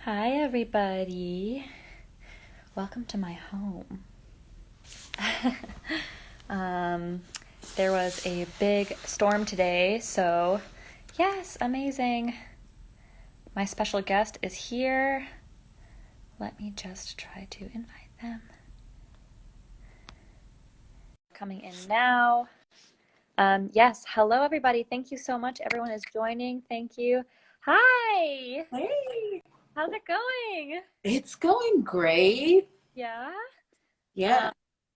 Hi, everybody. Welcome to my home. um, there was a big storm today, so yes, amazing. My special guest is here. Let me just try to invite them. Coming in now. Yes, hello, everybody. Thank you so much. Everyone is joining. Thank you. Hi. Hey, How's it going? it's going great. Yeah. Yeah. Um,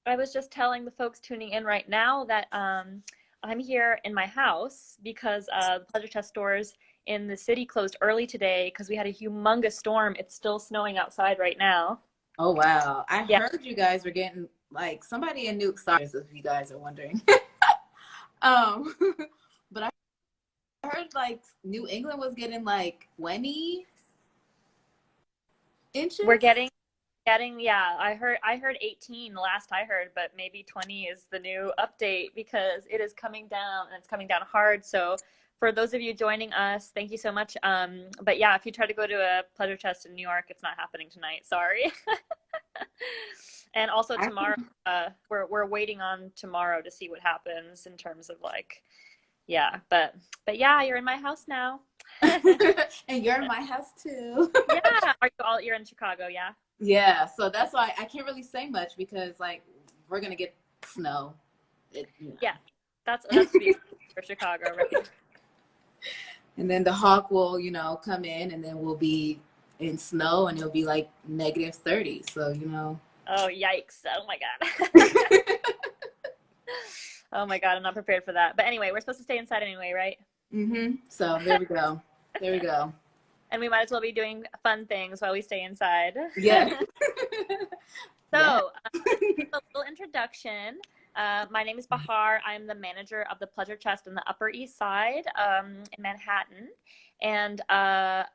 I was just telling the folks tuning in right now that I'm here in my house because pleasure test stores in the city closed early today because we had a humongous storm. It's still snowing outside right now. Oh, wow. I Yeah, heard you guys were getting like somebody in New York, if you guys are wondering. um, but I heard like New England was getting like 20 we're inches. getting yeah, I heard 18 last I heard, but maybe 20 is the new update because it is coming down and it's coming down hard. So for those of you joining us, thank you so much. But yeah, if you try to go to a pleasure test in New York, it's not happening tonight. Sorry. And also I tomorrow, we're waiting on tomorrow to see what happens in terms of like, yeah, but yeah, you're in my house now. and you're in my house too. Yeah, you're in Chicago, yeah? Yeah, so that's why I can't really say much because like we're gonna get snow. It, you Yeah, know. that's to be for Chicago, right? And then the hawk will, come in and then we'll be in snow and it'll be like -30. So, Oh, yikes. Oh my God. Oh my God, I'm not prepared for that. But anyway, we're supposed to stay inside anyway, right? So there we go. There we go. And we might as well be doing fun things while we stay inside. Yeah. Yeah. So, a little introduction. My name is Bahar. I'm the manager of the Pleasure Chest in the Upper East Side in Manhattan. And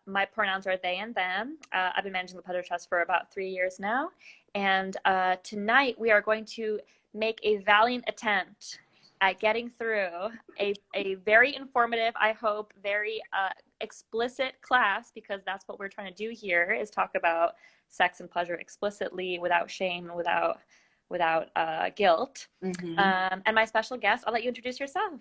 my pronouns are they and them. I've been managing the Pleasure Chest for about 3 years now. And tonight we are going to make a valiant attempt at getting through a very informative, I hope, very explicit class, because that's what we're trying to do here is talk about sex and pleasure explicitly, without shame and without guilt. hmm And my special guest, I'll let you introduce yourself.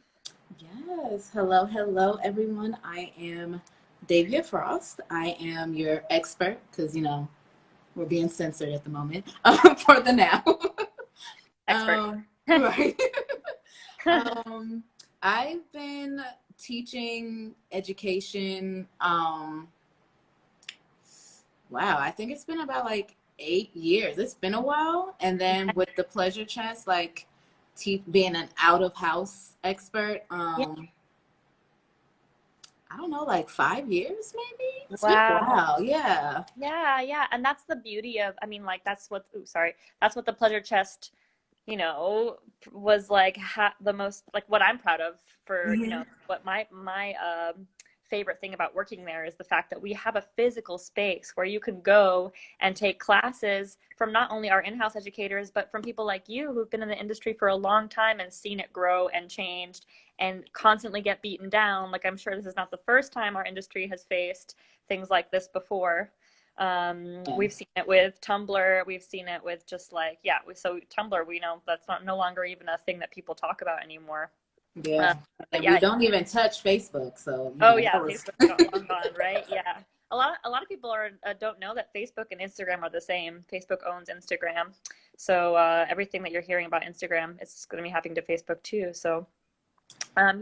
Yes. Hello, hello, everyone. I am Davia Frost. I am your expert because, we're being censored at the moment for the now. Expert. Right. Um, I've been teaching education. Wow, I think it's been about like 8 years. It's been a while. And then with the pleasure chest, like being an out of house expert, Yeah. I don't know, like 5 years maybe. It's been a Wow. while. Yeah. Yeah, yeah. And that's the beauty of, I mean, like, that's what the pleasure chest, you know, was like the most, like, what I'm proud of for, hmm what my favorite thing about working there is the fact that we have a physical space where you can go and take classes from not only our in-house educators, but from people like you who've been in the industry for a long time and seen it grow and changed and constantly get beaten down. Like, I'm sure this is not the first time our industry has faced things like this before. Yeah. We've seen it with Tumblr. We've seen it with just like, yeah, so Tumblr, we know that's not no longer even a thing that people talk about anymore. Uh, Yeah. but And we yeah, don't even touch Facebook. So, oh that yeah, was. Facebook long gone, right? Yeah. A lot of people don't know that Facebook and Instagram are the same. Facebook owns Instagram. So everything that you're hearing about Instagram is going to be happening to Facebook too. So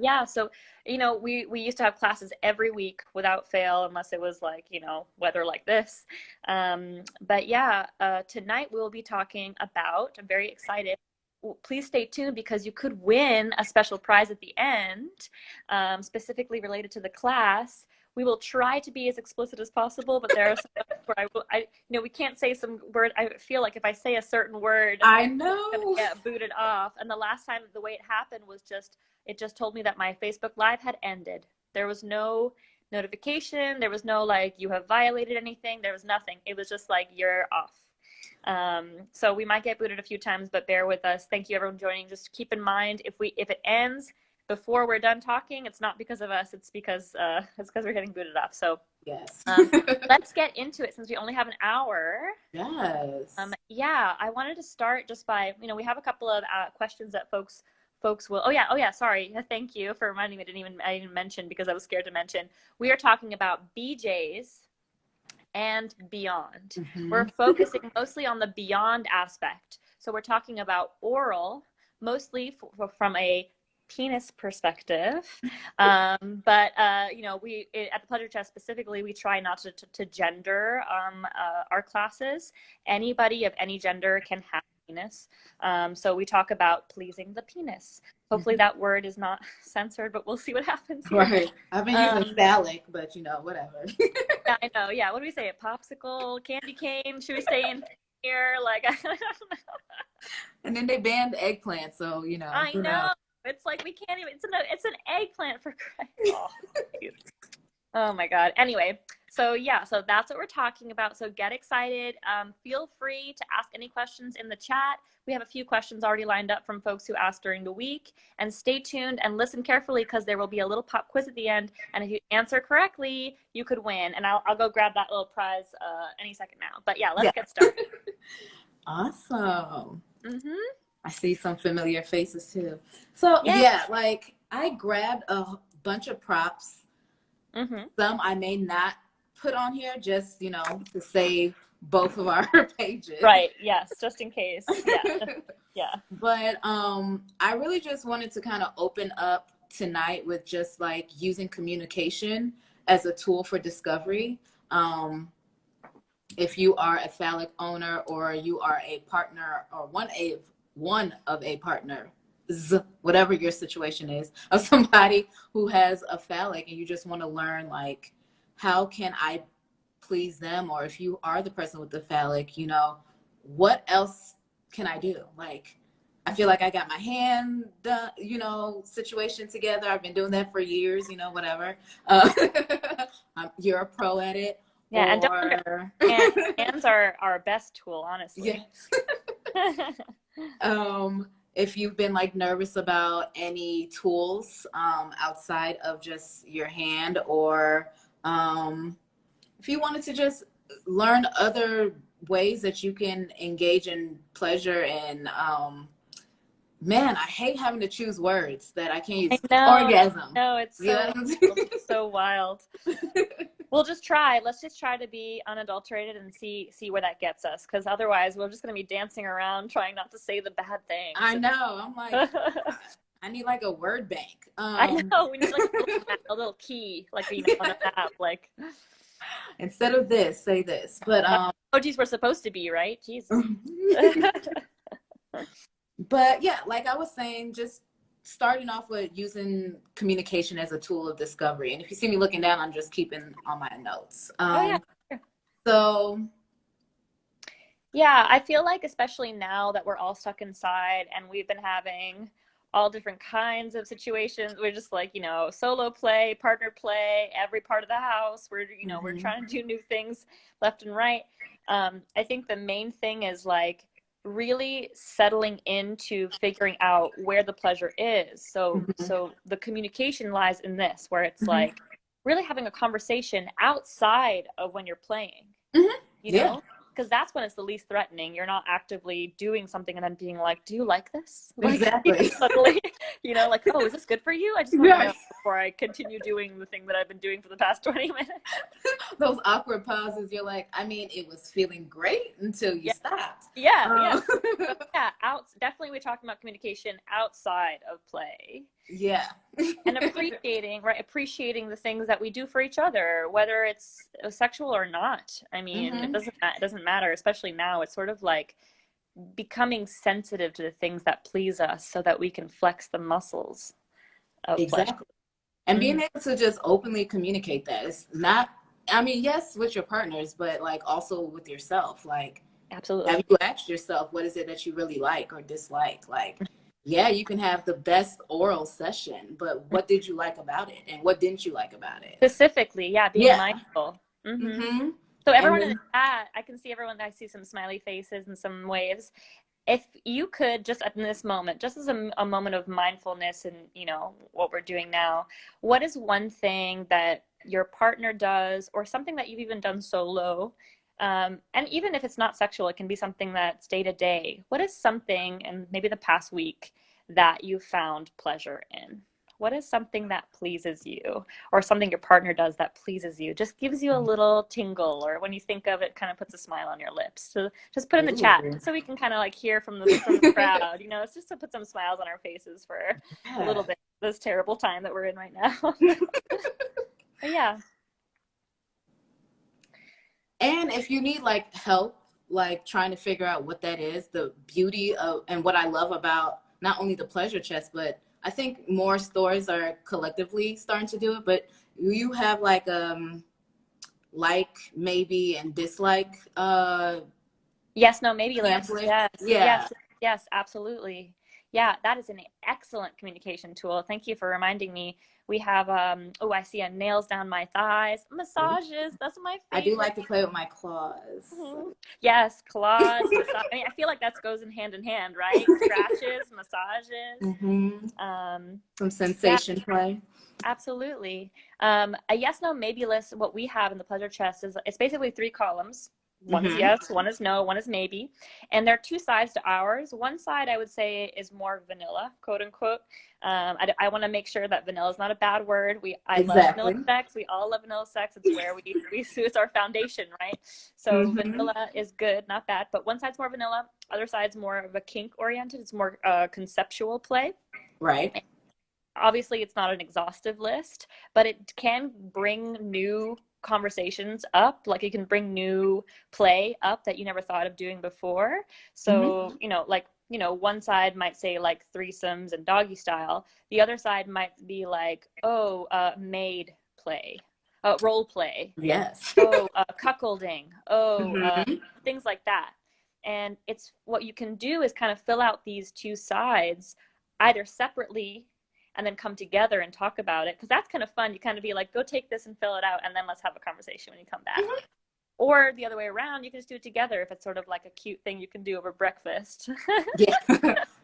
yeah, so we used to have classes every week without fail, unless it was like weather like this. But yeah, tonight we'll be talking about. I'm very excited. Please stay tuned because you could win a special prize at the end, specifically related to the class. We will try to be as explicit as possible, but there are some where we can't say some word. I feel like if I say a certain word, I I'm gonna know. get booted off. And the last time, the way it happened was it just told me that my Facebook Live had ended. There was no notification. There was no like you have violated anything. There was nothing. It was just like you're off. So we might get booted a few times, but bear with us. Thank you everyone joining. Just keep in mind if it ends before we're done talking, it's not because of us. It's because we're getting booted off. So Yes. Um, let's get into it since we only have an hour. Yes. Yeah, I wanted to start just by, we have a couple of questions that folks will. Oh yeah, sorry. Thank you for reminding me. I didn't mention because I was scared to mention. We are talking about BJs and beyond. We're focusing mostly on the beyond aspect. So we're talking about oral, mostly from a penis perspective. But at the Pleasure Chest specifically, we try not to gender our classes. Anybody of any gender can have a penis. So we talk about pleasing the penis. Hopefully that word is not censored, but we'll see what happens here. Right. I've been using phallic, but whatever. Yeah, I know. Yeah. What do we say? A popsicle, candy cane? Should we stay in here? Like, I don't know. And then they banned eggplant, so I know. It's like we can't even. It's an eggplant for Christ. Oh my God. Anyway, so that's what we're talking about. So get excited. Feel free to ask any questions in the chat. We have a few questions already lined up from folks who asked during the week. And stay tuned and listen carefully because there will be a little pop quiz at the end. And if you answer correctly, you could win. And I'll go grab that little prize any second now. But yeah, let's get started. Awesome. I see some familiar faces too. So like I grabbed a bunch of props. Some I may not put on here just, to save both of our pages. Right. Yes. Just in case. Yeah. But I really just wanted to kind of open up tonight with just like using communication as a tool for discovery. If you are a phallic owner or you are a partner or one of a partner, whatever your situation is, of somebody who has a phallic and you just want to learn like how can I please them, or if you are the person with the phallic, what else can I do? Like I feel like I got my hand situation together. I've been doing that for years, whatever. You're a pro at it. Yeah, and hands are our best tool, honestly. Yes. If you've been like nervous about any tools outside of just your hand, or if you wanted to just learn other ways that you can engage in pleasure and man, I hate having to choose words that I can't use. Orgasm. No, it's so wild. We'll just try. Let's just try to be unadulterated and see where that gets us. Because otherwise, we're just going to be dancing around trying not to say the bad things. I know. I'm like, I need like a word bank. I know. We need like a little key, like on an app. Like instead of this, say this. But emojis were supposed to be, right? Jesus. But yeah, like I was saying, just starting off with using communication as a tool of discovery. And if you see me looking down, I'm just keeping on my notes. So yeah, I feel like especially now that we're all stuck inside and we've been having all different kinds of situations, we're just like, solo play, partner play, every part of the house. We're, we're trying to do new things left and right. I think the main thing is like really settling into figuring out where the pleasure is. So the communication lies in this, where it's like really having a conversation outside of when you're playing, you know, because that's when it's the least threatening. You're not actively doing something and then being like, do you like this? Like, exactly. Suddenly, like, oh, is this good for you? I just want to know before I continue doing the thing that I've been doing for the past 20 minutes. Those awkward pauses, you're like, I mean, it was feeling great until you stopped. Definitely we're talking about communication outside of play. Yeah. And appreciating the things that we do for each other, whether it's sexual or not. I mean, it doesn't matter, especially now. It's sort of like becoming sensitive to the things that please us so that we can flex the muscles of pleasure. And being able to just openly communicate that. It's not, I mean, yes, with your partners, but like also with yourself. Like, absolutely. Have you asked yourself, what is it that you really like or dislike? Like, yeah, you can have the best oral session, but what did you like about it? And what didn't you like about it? Specifically, being mindful. So everyone in the chat, I can see everyone, I see some smiley faces and some waves. If you could just in this moment, just as a moment of mindfulness and, what we're doing now, what is one thing that your partner does, or something that you've even done solo. And even if it's not sexual, it can be something that's day to day. What is something, and maybe the past week, that you found pleasure in? What is something that pleases you, or something your partner does that pleases you? Just gives you a little tingle, or when you think of it, kind of puts a smile on your lips. So just put in the chat, Ooh. so we can kind of like hear from the crowd. You know, it's just to put some smiles on our faces for a little bit this terrible time that we're in right now. But yeah. And if you need like help, like trying to figure out what that is, the beauty of, and what I love about not only the pleasure chest, but I think more stores are collectively starting to do it, but you have like, maybe, and dislike, Yes, no, maybe list. pamphlet. Yes, Yeah. yes, yes, absolutely. Yeah, that is an excellent communication tool. Thank you for reminding me. We have, oh, I see a nails down my thighs. Massages, that's my I do favorite. like to play with my claws. Mhm. Yes, claws, massage. I mean, I feel like that goes in hand, right? Scratches, massages. Some Yeah, sensation play. absolutely. A yes, no, maybe list, what we have in the pleasure chest is it's basically 3 columns. One is yes, one is no, one is maybe. And there are 2 sides to ours. One side I would say is more vanilla, quote unquote. I want to make sure that vanilla is not a bad word. I love vanilla Exactly. sex. We all love vanilla sex. It's where it's our foundation, right? So vanilla is good, not bad. But one side's more vanilla, other side's more of a kink oriented. It's more conceptual play. Right. Obviously, it's not an exhaustive list, but it can bring new conversations up. Like it can bring new play up that you never thought of doing before. So, one side might say like threesomes and doggy style. The other side might be like, maid play, role play. Yes. Cuckolding. Things like that. And it's what you can do is kind of fill out these 2 sides either separately and then come together and talk about it, because that's kind of fun. You kind of be like, go take this and fill it out, and then let's have a conversation when you come back. Or the other way around, you can just do it together if it's sort of like a cute thing you can do over breakfast. Yeah.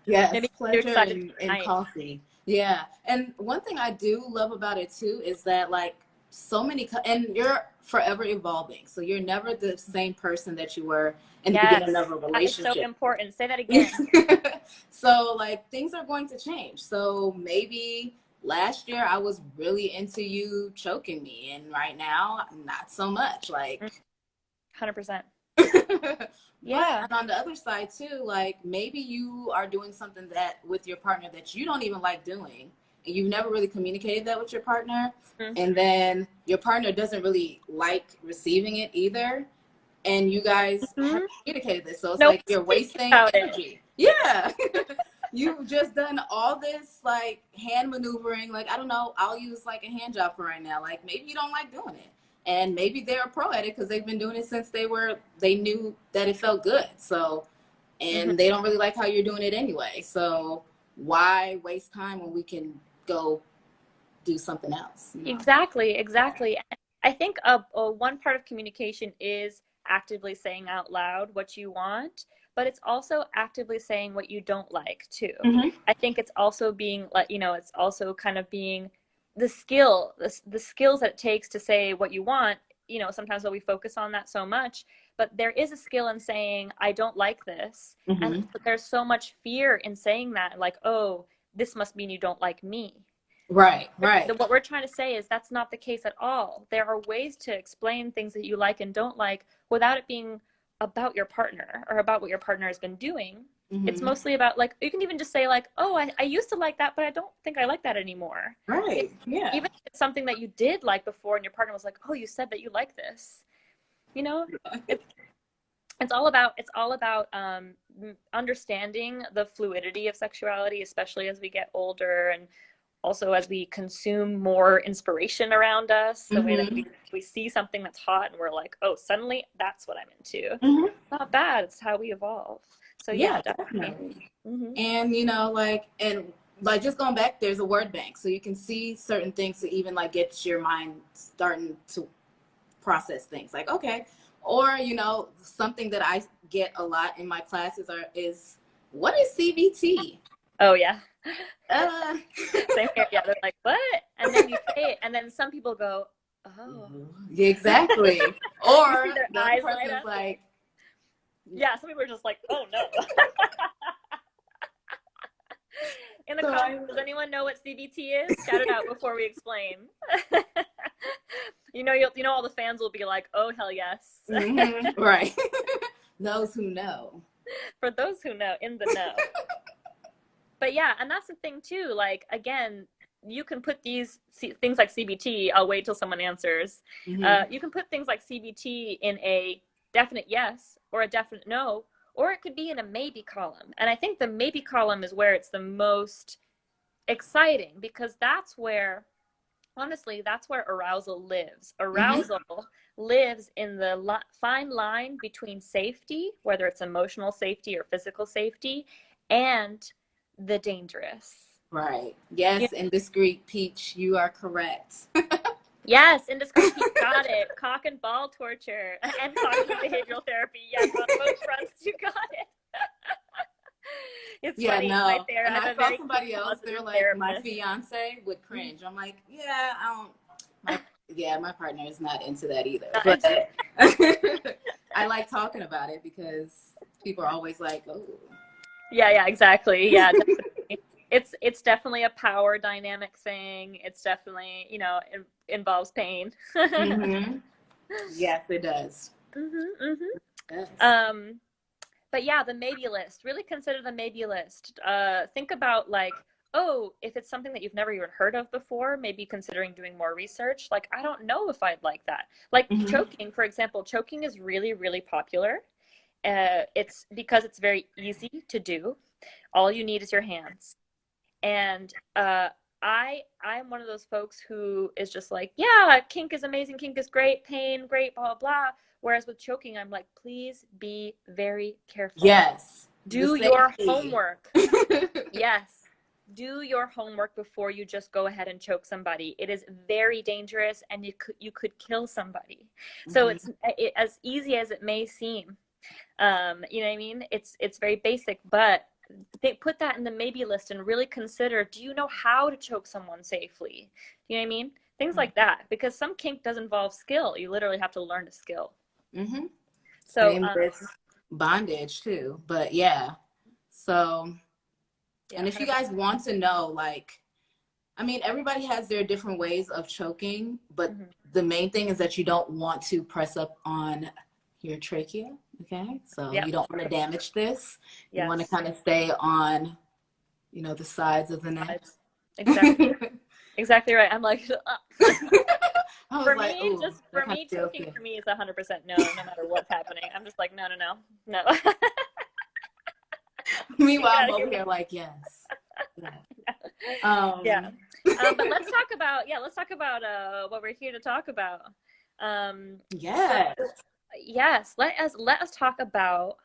Yes. Maybe Pleasure and coffee. Yeah. And one thing I do love about it too is that like so many, and you're forever evolving. So you're never the same person that you were in the beginning of a relationship. That is so important. Say that again. So like things are going to change. So maybe last year I was really into you choking me, and right now not so much. Like 100%. Yeah. But on the other side too, like maybe you are doing something that with your partner that you don't even like doing, and you've never really communicated that with your partner, and then your partner doesn't really like receiving it either, and you guys have communicated this, so it's like you're wasting energy. Yeah. You've just done all this like hand maneuvering, like I don't know, I'll use like a hand job for right now. Like maybe you don't like doing it. And maybe they're a pro at it because they've been doing it since they knew that it felt good. So, and they don't really like how you're doing it anyway. So why waste time when we can go do something else? You know? Exactly. I think one part of communication is actively saying out loud what you want, but it's also actively saying what you don't like too. I think it's also being like, it's also kind of being the skills that it takes to say what you want. Sometimes we focus on that so much, but there is a skill in saying, I don't like this. And there's so much fear in saying that, like, oh, this must mean you don't like me. Right. What we're trying to say is that's not the case at all. There are ways to explain things that you like and don't like without it being about your partner or about what your partner has been doing. It's mostly about, like, you can even just say, like, oh, I used to like that, but I don't think I like that anymore. Right. Even if it's something that you did like before and your partner was like, oh, you said that you like this. It's all about understanding the fluidity of sexuality, especially as we get older, and also as we consume more inspiration around us, the way that we see something that's hot and we're like, oh, suddenly that's what I'm into. Not bad. It's how we evolve. So yeah, definitely. And just going back, there's a word bank, so you can see certain things to even like get your mind starting to process things. Like, okay, or something that I get a lot in my classes is what is CBT? Oh yeah. Same here. Yeah, they're like, what? And then you say it, and then some people go, Oh. Yeah, exactly. You Or see their the other eyes person light is up. like, Yeah, some people are just like, oh no. In the so comments, does anyone know what CBT is? Shout it out before we explain. You know, all the fans will be like, "Oh hell yes!" right. Those who know. For those who know, in the know. But yeah, and that's the thing too. Like again, you can put these things like CBT. I'll wait till someone answers. You can put things like CBT in a definite yes or a definite no, or it could be in a maybe column. And I think the maybe column is where it's the most exciting because that's where, honestly, that's where arousal lives. Arousal lives in the fine line between safety, whether it's emotional safety or physical safety, and the dangerous. Right. Yes, indiscreet peach, you are correct. Yes, indiscreet peach, got it. Cock and ball torture and cognitive behavioral therapy. Yes, on both fronts, you got it. It's funny right there. And I'm I a saw very somebody else, they're like, therapist. my fiance would cringe. I'm like, yeah, my partner is not into that either. But I like talking about it because people are always like, oh. Yeah, exactly. Yeah, definitely. It's definitely a power dynamic thing. It's definitely, it involves pain. Yes, it does. Yes. But yeah, the maybe list. Really consider the maybe list. Think about like, oh, if it's something that you've never even heard of before, maybe considering doing more research. Like, I don't know if I'd like that. Like choking, for example, choking is really, really popular. It's because it's very easy to do. All you need is your hands. And I'm one of those folks who is just like, yeah, kink is amazing, kink is great, pain, great, blah, blah. Whereas with choking, I'm like, please be very careful. Yes. Do your homework. Yes. Do your homework before you just go ahead and choke somebody. It is very dangerous and you could kill somebody. So it's as easy as it may seem. You know what I mean? It's very basic, but they put that in the maybe list and really consider, do you know how to choke someone safely? You know what I mean? Things like that, because some kink does involve skill. You literally have to learn a skill. So same with bondage too, but yeah. So, yeah, and if 100%. You guys want to know, like, I mean, everybody has their different ways of choking, but the main thing is that you don't want to press up on your trachea. Okay, so you don't want to damage this. You want to kind of stay on, the sides of the neck. Exactly. Exactly right. I'm like, for like, me, choking for me is 100% no matter what's happening. I'm just like, no. Meanwhile, I'm over here like, yes. Yeah. But let's talk about what we're here to talk about. Yes, let us talk about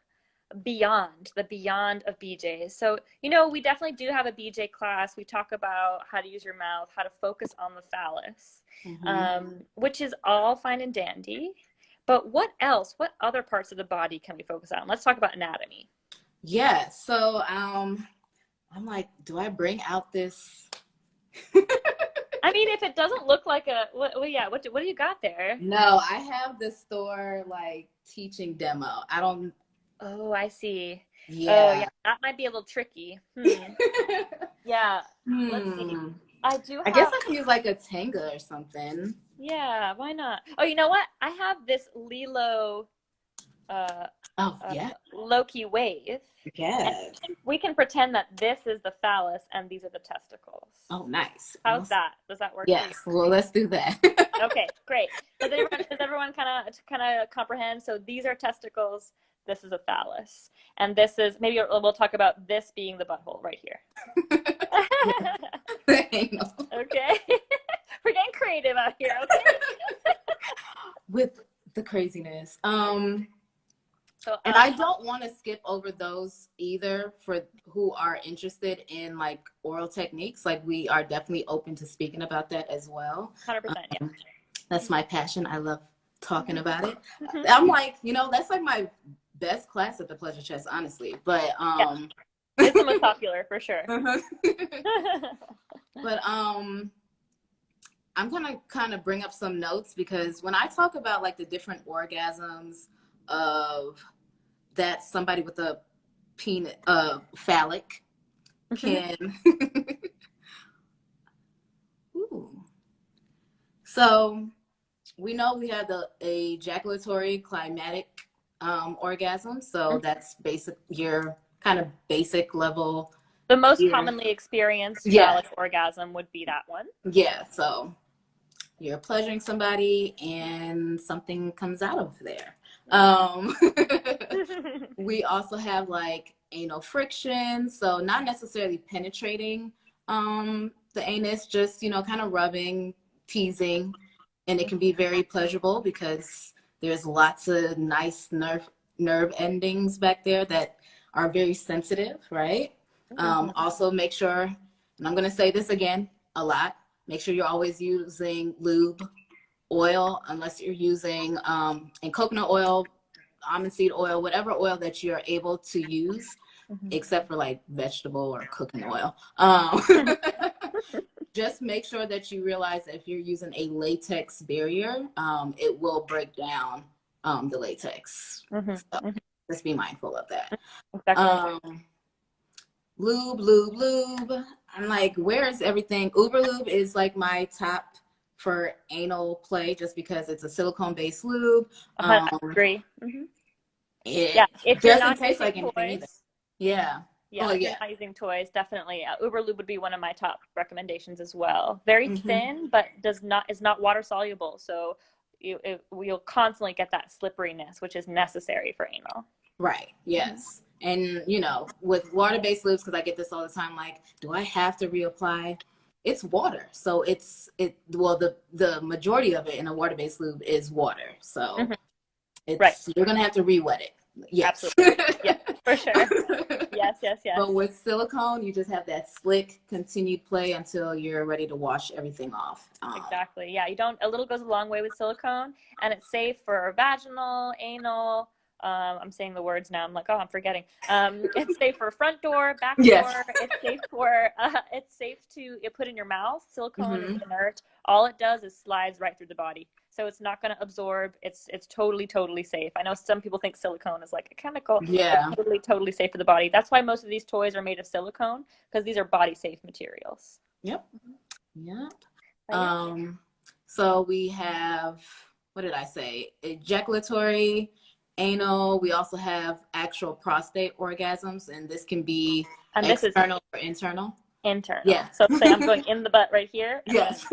the beyond of BJs. So, we definitely do have a BJ class. We talk about how to use your mouth, how to focus on the phallus, which is all fine and dandy. But what else? What other parts of the body can we focus on? Let's talk about anatomy. Yeah. So, I'm like, do I bring out this? I mean, if it doesn't look like what do you got there? No, I have the store like teaching demo. I don't. Oh, I see. Yeah. Oh, yeah. That might be a little tricky. Yeah. Let's see. I guess I can use like a Tenga or something. Yeah, why not? Oh, you know what? I have this Lilo Loki wave. Yes. We can pretend that this is the phallus and these are the testicles. Oh, nice. How's that? Does that work? Yes. Well, let's do that. Okay, great. Does everyone kind of comprehend? So these are testicles. This is a phallus, and this is, maybe we'll talk about this being the butthole right here. Okay. We're getting creative out here. Okay. With the craziness. And I don't want to skip over those either for who are interested in like oral techniques. Like, we are definitely open to speaking about that as well. 100%. Yeah. That's my passion. I love talking about it. I'm like, that's like my best class at the Pleasure Chest, honestly. But it's the most popular for sure. But I'm gonna kind of bring up some notes, because when I talk about like the different orgasms of that somebody with a penis, phallic can. Ooh. So we know we have the ejaculatory climatic orgasm. So that's basic, your kind of basic level. The most commonly experienced phallic orgasm would be that one. Yeah. So you're pleasuring somebody and something comes out of there. We also have like anal friction. So not necessarily penetrating the anus, just, you know, kind of rubbing, teasing. And it can be very pleasurable because there's lots of nice nerve endings back there that are very sensitive, right? Also make sure, and I'm going to say this again a lot, make sure you're always using lube, oil, unless you're using and coconut oil, almond seed oil, whatever oil that you're able to use, except for like vegetable or cooking oil. Just make sure that you realize that if you're using a latex barrier, it will break down the latex. So just be mindful of that. Exactly. Lube. I'm like, where's everything? Uber Lube is like my top for anal play, just because it's a silicone-based lube. I agree. It if doesn't you're not taste like toys, anything either. Yeah. If you're not using toys, definitely Uber Lube would be one of my top recommendations as well. Very thin, but is not water soluble, so you'll constantly get that slipperiness, which is necessary for anal. Right. Yes. And you know, with water-based lubes, because I get this all the time, like, do I have to reapply? It's water, so the majority of it in a water-based lube is water, so you're gonna have to re-wet it. Yes. Absolutely. Yeah, for sure. Yes. But with silicone, you just have that slick, continued play until you're ready to wash everything off. Exactly. Yeah, a little goes a long way with silicone, and it's safe for vaginal, anal. I'm saying the words now. I'm like, oh, I'm forgetting. It's safe for front door, back door. It's safe to put in your mouth. Silicone is inert. All it does is slides right through the body. So it's not going to absorb. It's totally safe. I know some people think silicone is like a chemical. Yeah. It's totally safe for the body. That's why most of these toys are made of silicone, because these are body safe materials. Yep. So we have, what did I say? Ejaculatory, anal. We also have actual prostate orgasms, and this can be external or internal. Internal. Yeah. So say I'm going in the butt right here. Yes.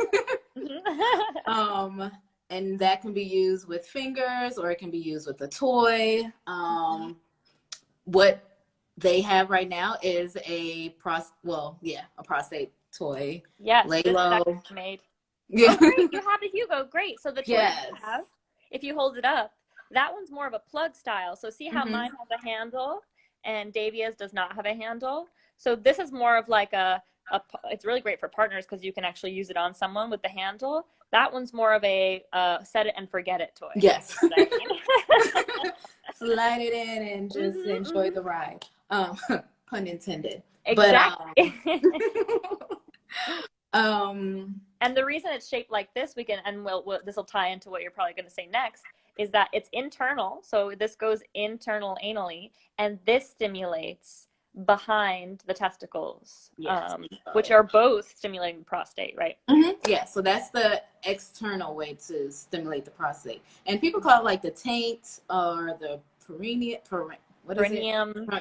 And that can be used with fingers, or it can be used with a toy. What they have right now is a prostate toy. Yes, Lalo. made. Yeah. Oh, great. You have a Hugo. Great. So the toy you have, if you hold it up, that one's more of a plug style. So see how mine has a handle and Davia's does not have a handle. So this is more of like it's really great for partners because you can actually use it on someone with the handle. That one's more of a set it and forget it toy. Yes. Slide it in and just enjoy the ride. Pun intended. Exactly. But, and the reason it's shaped like this, this will tie into what you're probably going to say next, is that it's internal. So this goes internal anally, and this stimulates behind the testicles, which are both stimulating the prostate, right? Yeah, so that's the external way to stimulate the prostate. And people call it like the taint or the perineum.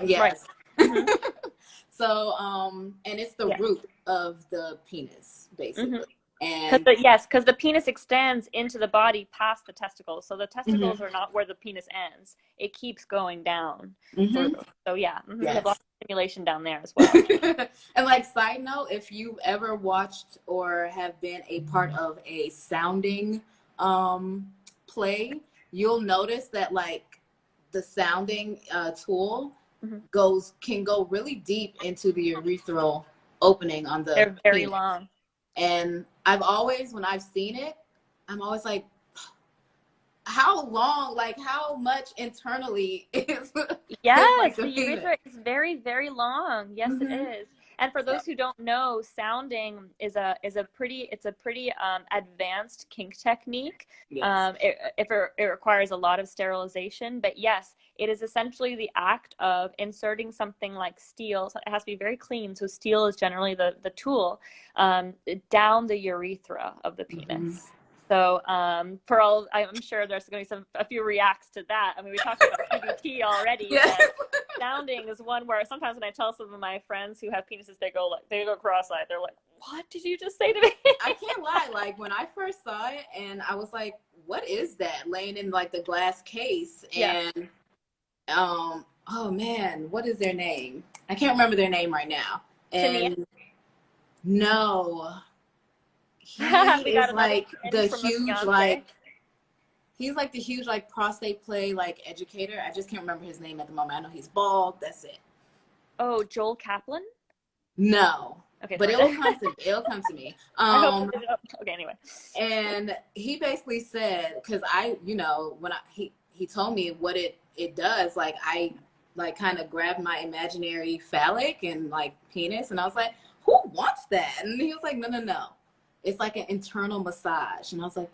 Yes. Right. So, and it's the root of the penis, basically. And because the penis extends into the body past the testicles. So the testicles are not where the penis ends. It keeps going down. So you have lots of stimulation down there as well. And like side note, if you've ever watched or have been a part of a sounding play, you'll notice that like the sounding tool can go really deep into the urethral opening on the They're very penis. long. And I've always, when I've seen it, I'm always like, how long, like how much internally is yes, like the urethra is very, very long. Yes, it is. And for So, those who don't know, sounding is a pretty advanced kink technique. yes. It requires a lot of sterilization, but yes, it is essentially the act of inserting something like steel. So it has to be very clean. So steel is generally the tool down the urethra of the Mm-hmm. penis. So for all, I'm sure there's going to be a few reacts to that. I mean, we talked about PBT already, Yes. but sounding is one where sometimes when I tell some of my friends who have penises, they go cross-eyed. They're like, "What did you just say to me?" I can't lie. Like when I first saw it, and I was like, "What is that?" Laying in like the glass case, Yeah. and oh man, what is their name? I can't remember their name right now. Tania? And no, he We got is another like friend the from a huge fiance. he's like the huge like prostate play like educator. I just can't remember his name at the moment. I know he's bald. That's it. Oh, Joel Kaplan? No, Okay, but fine. it will come to me. It'll come to me. I hope I did it up. Okay, anyway. And he basically said, because I, you know, when he told me what it does, like I like kind of grabbed my imaginary phallic and like penis, and I was like, who wants that? And he was like, no, it's like an internal massage, and I was like,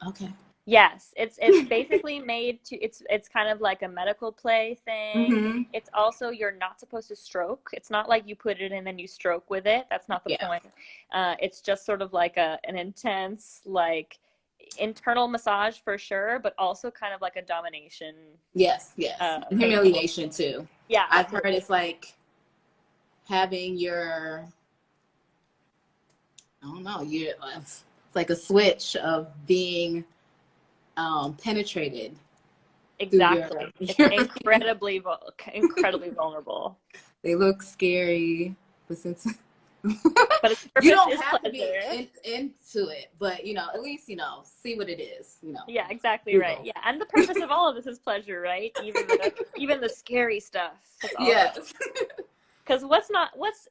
okay. Yes, it's basically made to it's kind of like a medical play thing. Mm-hmm. It's also you're not supposed to stroke. It's not like you put it in and you stroke with it. That's not the Yeah. point. It's just sort of like an intense like internal massage for sure, but also kind of like a domination. Yes. And Thing. humiliation too. Yeah, I've absolutely. heard it's like having your, I don't know, it's like a switch of being penetrated. Exactly. It's incredibly vulnerable. They look scary, but since But it's you don't is have pleasure. to be into it, but you know, at least you know, see what it is. You know. Yeah, exactly Google. right. Yeah, and the purpose of all of this is pleasure, right? Even the scary stuff. Yes. Because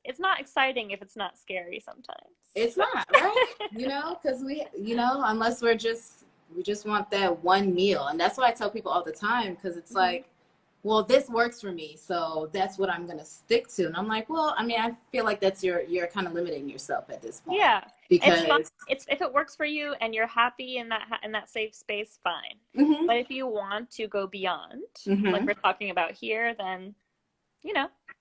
it's not exciting if it's not scary sometimes. It's not, right? You know, because unless we just want that one meal, and that's why I tell people all the time, because it's like, well, this works for me, so that's what I'm gonna stick to. And I'm like, well, I mean, I feel like that's you're kind of limiting yourself at this point. Yeah, Because it's if it works for you and you're happy in that safe space, fine. mm-hmm. But if you want to go beyond, Mm-hmm. like we're talking about here, then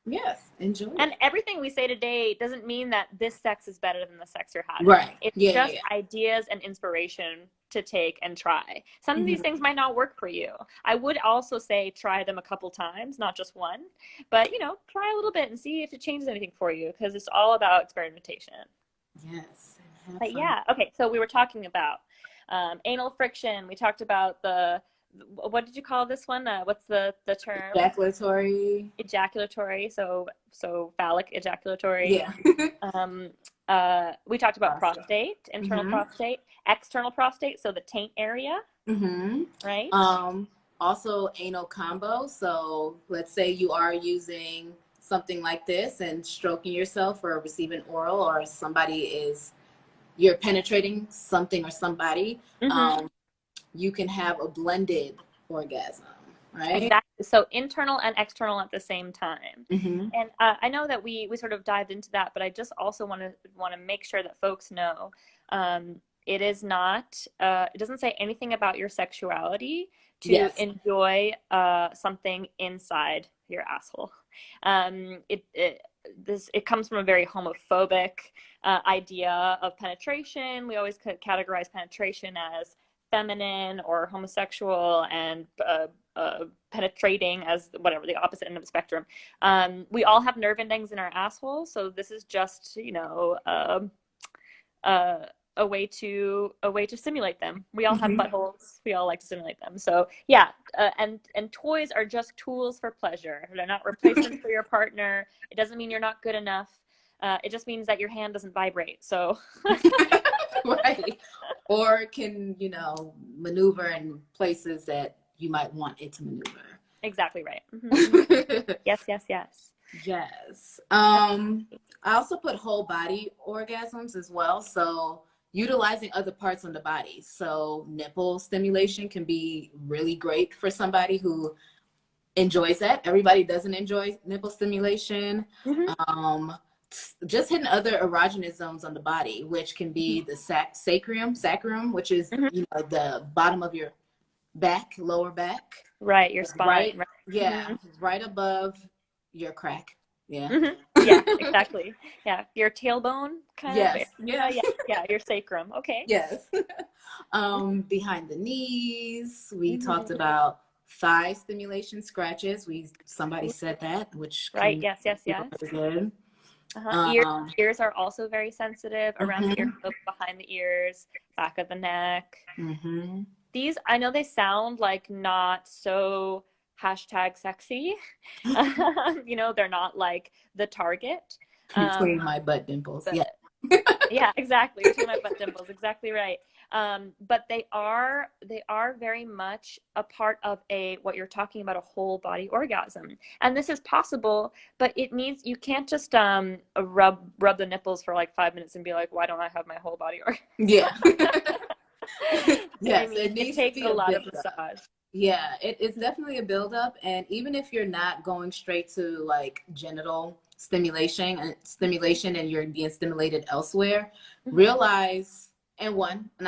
yes, enjoy. And everything we say today doesn't mean that this sex is better than the sex you're having. Right. It's just ideas and inspiration to take and try. Some of these things might not work for you. I would also say try them a couple times, not just one. But, try a little bit and see if it changes anything for you, because it's all about experimentation. Yes. But yeah, okay, so we were talking about anal friction. We talked about what did you call this one? What's the term? Ejaculatory. So phallic ejaculatory. Yeah. We talked about prostate, internal prostate, external prostate. So the taint area. Right. Also anal combo. So let's say you are using something like this and stroking yourself or receiving oral, or you're penetrating something or somebody. You can have a blended orgasm, right? Exactly. So internal and external at the same time. And I know that we sort of dived into that, but I just also want to make sure that folks know it is not. It doesn't say anything about your sexuality to enjoy something inside your asshole. It comes from a very homophobic idea of penetration. We always categorize penetration as feminine or homosexual, and penetrating as whatever, the opposite end of the spectrum. We all have nerve endings in our asshole, so this is just a way to stimulate them. We all have buttholes. We all like to stimulate them. So yeah, and toys are just tools for pleasure. They're not replacements for your partner. It doesn't mean you're not good enough. It just means that your hand doesn't vibrate. So right. Or can, maneuver in places that you might want it to maneuver. Exactly right. Yes. Yes. I also put whole body orgasms as well. So utilizing other parts on the body. So nipple stimulation can be really great for somebody who enjoys that. Everybody doesn't enjoy nipple stimulation. just hitting other erogenous zones on the body, which can be the sacrum, which is, Mhm. you know, the bottom of your back, lower back. Right, your Right. spine. Right. Yeah. Mhm. Right above your crack. Yeah. Mhm. Yeah, exactly. Yeah, your tailbone kind of. Yes. Yeah. Yeah, yeah, your sacrum. Okay. Yes. Behind the knees, we talked Mhm. about thigh stimulation, scratches. Somebody said that, which Right. can Yes. Yes. feel Yes. really good. Ears. Um, Ears are also very sensitive around the mhm, ear, behind the ears, back of the neck. mhm. These, I know they sound like not so hashtag sexy. You know, they're not like the target. Between Um, my butt dimples. but Yeah. yeah, exactly. Between my butt dimples, exactly right. But they are very much a part of a what you're talking about, a whole body orgasm. And this is possible, but it needs you can't just rub the nipples for like 5 minutes and be like, why don't I have my whole body orgasm? Yeah. I Yes, mean, it it needs to takes be a a lot of build-up. massage. Yeah, it's definitely a build-up. And even if you're not going straight to like genital stimulation and you're being stimulated elsewhere, Mhm. realize, and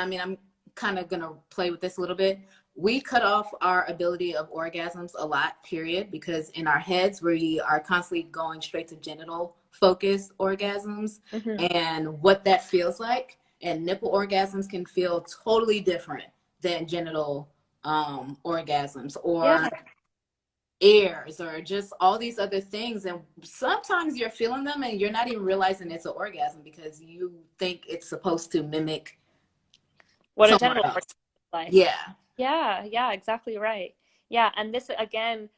I mean, I'm kind of gonna play with this a little bit. We cut off our ability of orgasms a lot, period, because in our heads we are constantly going straight to genital focused orgasms Mhm. and what that feels like. And nipple orgasms can feel totally different than genital orgasms Yeah. or airs or just all these other things. And sometimes you're feeling them and you're not even realizing it's an orgasm because you think it's supposed to mimic What a somewhere genital orgasm else. is like. Yeah. Yeah, yeah, exactly right. Yeah, and this again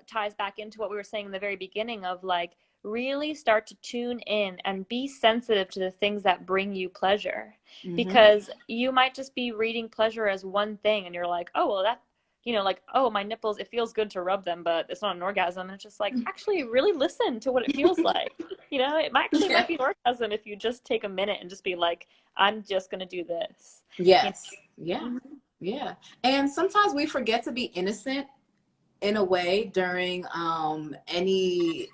ties back into what we were saying in the very beginning of like really start to tune in and be sensitive to the things that bring you pleasure. Mm-hmm. Because you might just be reading pleasure as one thing and you're like, oh, well, that, like, oh, my nipples, it feels good to rub them, but it's not an orgasm. And it's just like, actually, really listen to what it feels like. It might actually Yeah. might be an orgasm if you just take a minute and just be like, I'm just gonna do this. You Yes. Yeah. know? Yeah. And sometimes we forget to be innocent in a way during any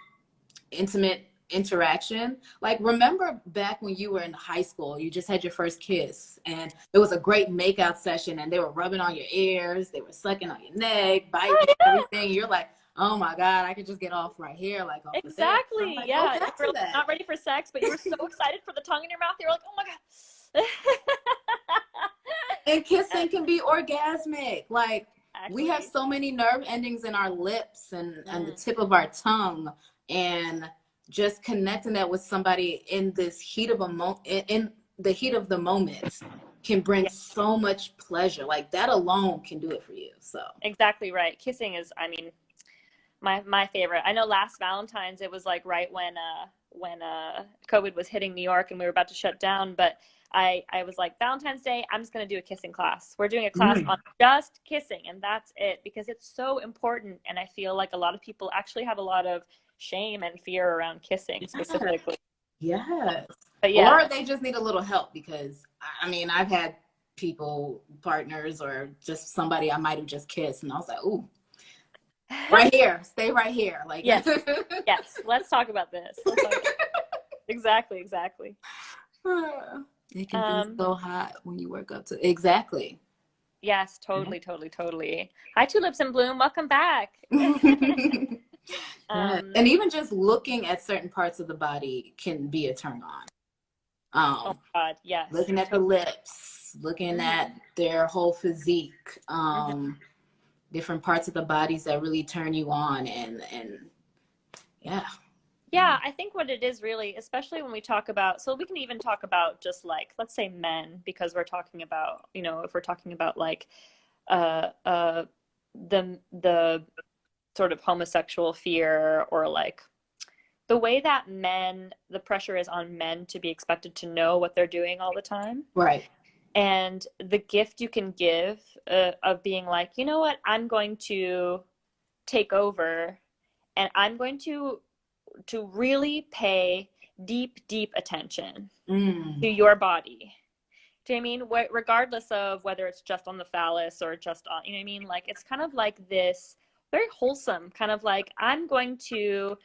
intimate interaction. Like, remember back when you were in high school, you just had your first kiss and it was a great makeout session and they were rubbing on your ears, they were sucking on your neck, biting Oh, yeah. everything. You're like, oh my God, I could just get off right here, like off of there. I'm Exactly. like, go Yeah. You back were to like that. not ready for sex, but you were so excited for the tongue in your mouth. You were like, oh my God. And Yeah, kissing can be orgasmic. Like, we have exactly. so many nerve endings in our lips and the Mm. tip of our tongue, and just connecting that with somebody in this heat of a in the heat of the moment can bring Yeah, so much pleasure. Like, that alone can do it for you. So exactly right. Kissing is, I mean, my favorite. I know last Valentine's it was like right when COVID was hitting New York and we were about to shut down, but I was like, Valentine's Day, I'm just going to do a kissing class. We're doing a class mm. on just kissing and that's it because it's so important and I feel like a lot of people actually have a lot of shame and fear around kissing Yeah. specifically. Yes. But Or yeah. they just need a little help because I mean, I've had people, partners, or just somebody I might have just kissed, and I was like, ooh, right here, stay right here. Like, Yes. Yes. Let's talk about this. Let's talk about exactly, exactly. it can be Um so hot when you work up to exactly. yes, totally, totally, totally. Hi Tulips in Bloom, welcome back. Yeah. um And even just looking at certain parts of the body can be a turn on. oh Um, my God, yes. looking at the lips, looking Mm-hmm. at their whole physique, Mm-hmm. different parts of the bodies that really turn you on, and yeah, yeah. Yeah, I think what it is really, especially when we talk about, so we can even talk about just like, let's say men, because we're talking about, if we're talking about like uh uh the sort of homosexual fear or like the way that the pressure is on men to be expected to know what they're doing all the time. Right. And the gift you can give of being like, you know what, I'm going to take over and I'm going to really pay deep, deep attention Mm. to your body. Do you know what I mean? Regardless of whether it's just on the phallus or just on, you know what I mean? Like, it's kind of like this very wholesome kind of like, I'm going to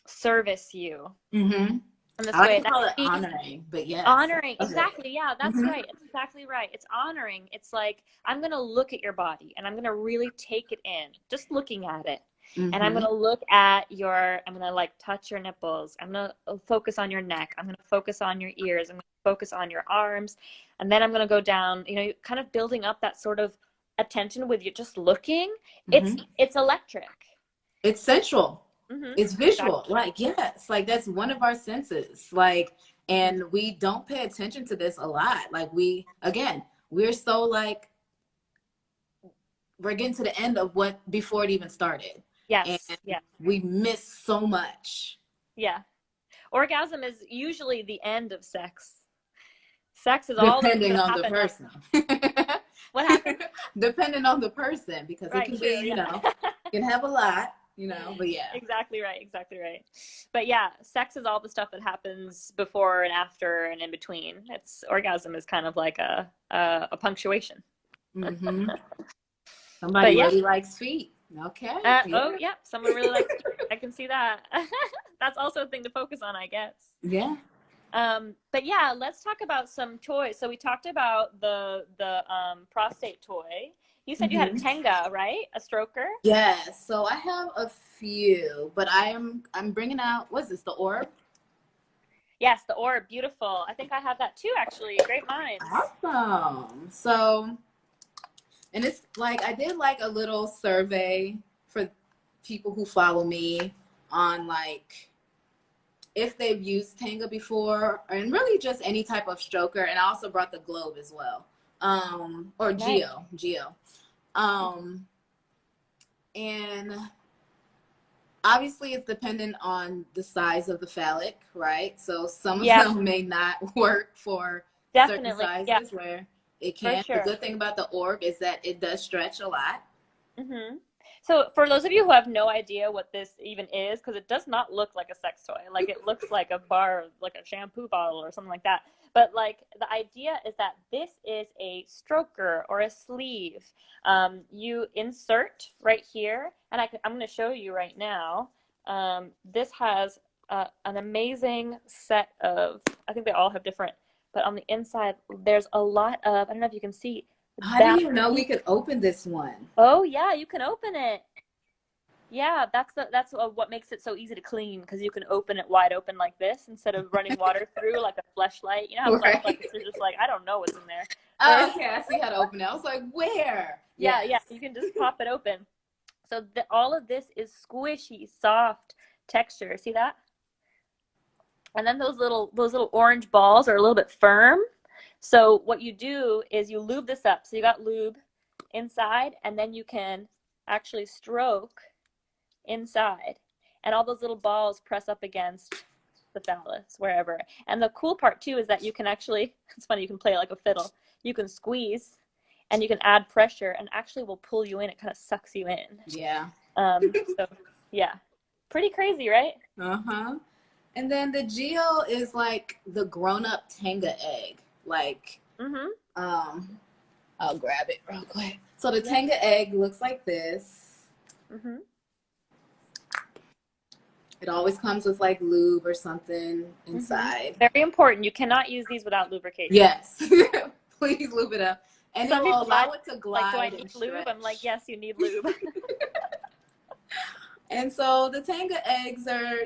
service you. Mm-hmm. in this I like way. to That call could it be honoring, but yes. honoring. Okay. Exactly. Yeah, that's Mm-hmm. right. It's exactly right. It's honoring. It's like, I'm going to look at your body and I'm going to really take it in, just looking at it. And I'm going Mm-hmm. to look at I'm going to like touch your nipples. I'm going to focus on your neck. I'm going to focus on your ears. I'm going to focus on your arms. And then I'm going to go down, kind of building up that sort of attention with you just looking. Mm-hmm. It's electric. It's sensual. Mm-hmm. It's visual. Exactly. Like, yes, like that's one of our senses. Like, and we don't pay attention to this a lot. Like we're so like, we're getting to the end of what before it even started. And Yes. Yeah. we miss so much. Yeah. Orgasm is usually the end of sex. Sex is all that's Depending going to on the happen next. person. What happened? Depending on the person, because it Right, can true, be, yeah. can have a lot, but yeah. Exactly right, exactly right. But yeah, sex is all the stuff that happens before and after and in between. Orgasm is kind of like a punctuation. Mm-hmm. But Somebody yeah. really likes feet. Okay. Oh, yeah, someone really likes feet. I can see that. That's also a thing to focus on, I guess. Yeah. But yeah, let's talk about some toys. So we talked about the prostate toy. You said you had a Tenga, right? A stroker? Yes. So I have a few, but I'm bringing out, what's this, the orb? Yes, the orb, beautiful. I think I have that too, actually. Great minds. Awesome. So, and it's like I did like a little survey for people who follow me on like if they've used Tenga before, and really just any type of stroker. And I also brought the globe as well, or Nice. Geo. And obviously it's dependent on the size of the phallic, right? So some of them may not work for certain sizes where it can. For sure. The good thing about the orb is that it does stretch a lot. Mm-hmm. So for those of you who have no idea what this even is, because it does not look like a sex toy, like it looks like a bar, like a shampoo bottle or something like that. But like the idea is that this is a stroker or a sleeve. You insert right here, and I'm going to show you right now. This has an amazing set of, I think they all have different, but on the inside, there's a lot of, I don't know if you can see. I didn't even know we could open this one. Oh yeah, you can open it. Yeah, that's what makes it so easy to clean, because you can open it wide open like this instead of running water through like a fleshlight. You know how fleshlights are just like, I don't know what's in there. Oh, okay, I see how to open it. I was like, where? Yeah, yes. Yeah, you can just pop it open. So all of this is squishy, soft texture. See that? And then those little orange balls are a little bit firm. So what you do is you lube this up. So you got lube inside, and then you can actually stroke inside, and all those little balls press up against the phallus, wherever. And the cool part too is that you can actually, it's funny, you can play it like a fiddle. You can squeeze and you can add pressure, and actually will pull you in. It kind of sucks you in. Yeah. So yeah, pretty crazy, right? Uh-huh. And then the Geo is like the grown-up Tenga egg. Like, I'll grab it real quick. So the Tenga egg looks like this. It always comes with like lube or something inside. Very important. You cannot use these without lubrication. Yes. Please lube it up. And Some it will allow it to glide. Like, do I need lube? I'm like, yes, you need lube. And so the Tenga eggs are,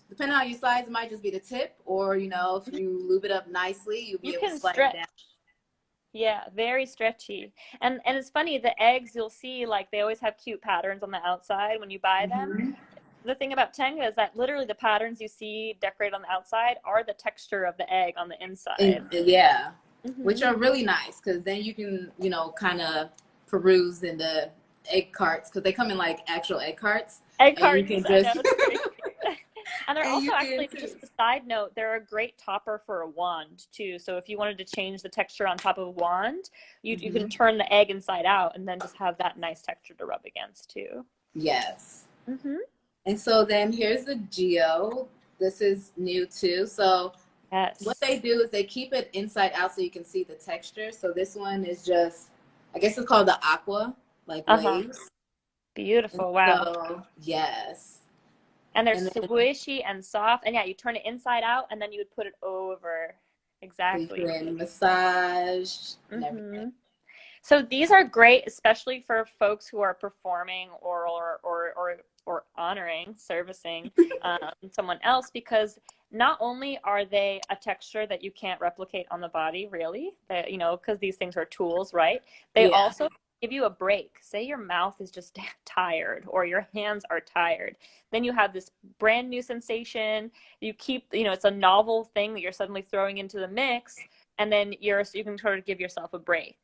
depending on your size, it might just be the tip, or if you lube it up nicely, you'll be able to slide it down. Yeah, very stretchy. And it's funny, the eggs, you'll see, like, they always have cute patterns on the outside when you buy them. The thing about Tenga is that literally the patterns you see decorated on the outside are the texture of the egg on the inside. Which are really nice, because then you can, kind of peruse in the egg carts, because they come in like actual egg carts. Egg carts, you can just... And they're also actually, just a side note, they're a great topper for a wand too. So if you wanted to change the texture on top of a wand, you can turn the egg inside out and then just have that nice texture to rub against too. Yes. And so then here's the Geo. This is new too. So what they do is they keep it inside out so you can see the texture. So this one is just, I guess it's called the aqua, like waves. Beautiful. And wow. So, yes. And they're And then squishy and soft. And yeah, you turn it inside out and then you would put it over. you Exactly. can massage and Mm-hmm. everything. So these are great, especially for folks who are performing or honoring, servicing someone else, because not only are they a texture that you can't replicate on the body, really, that, you know, because these things are tools, right? They Yeah. also give you a break. Say your mouth is just tired or your hands are tired. Then you have this brand new sensation. You keep, you know, it's a novel thing that you're suddenly throwing into the mix, and then you can sort of give yourself a break.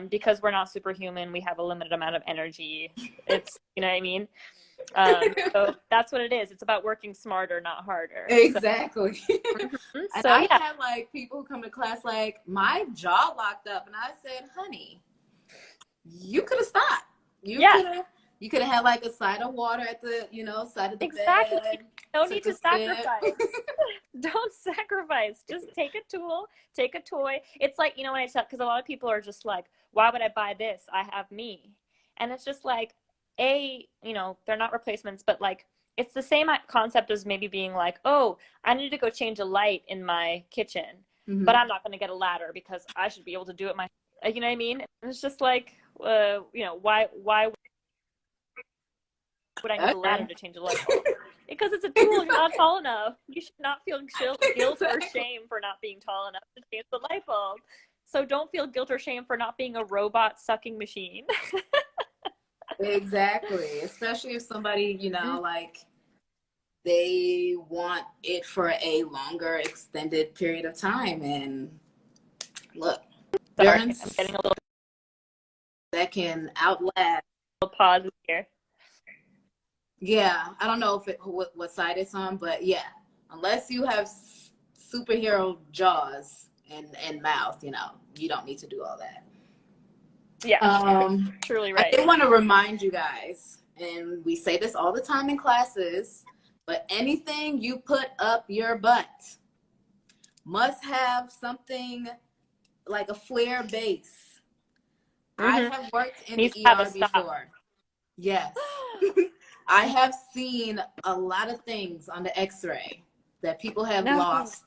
Because we're not superhuman, we have a limited amount of energy. It's, you know what I mean? So that's what it is. It's about working smarter, not harder. Exactly. And So I've yeah, had like people who come to class like my jaw locked up, and I said, "Honey, you could have stopped. You yeah, could have. You could have had like a side of water at the, side of the exactly. bed. No need Took a to sip." sacrifice. Don't sacrifice. Just take a tool, take a toy. It's like, you know, when I tell, because a lot of people are just like, why would I buy this? I have me. And it's just like, you know, they're not replacements, but like, it's the same concept as maybe being like, oh, I need to go change a light in my kitchen, but Hmm. I'm not going to get a ladder because I should be able to do it you know what I mean? And it's just like, you know, why would I need a ladder Okay. to change a light bulb? Because it's a tool. You're not tall enough. You should not feel guilt or Exactly. shame for not being tall enough to change the light bulb. So don't feel guilt or shame for not being a robot sucking machine. Exactly. Especially if somebody, like they want it for a longer extended period of time. And look, Sorry, I'm endurance getting a little that can outlast. pause here. Yeah, I don't know what side it's on, but yeah, unless you have superhero jaws and mouth, you don't need to do all that. Yeah, truly I right. did want to remind you guys, and we say this all the time in classes, but anything you put up your butt must have something like a flare base. I Mm-hmm. have worked in the Needs to have a ER stop. before. Yes. I have seen a lot of things on the x-ray that people have No, lost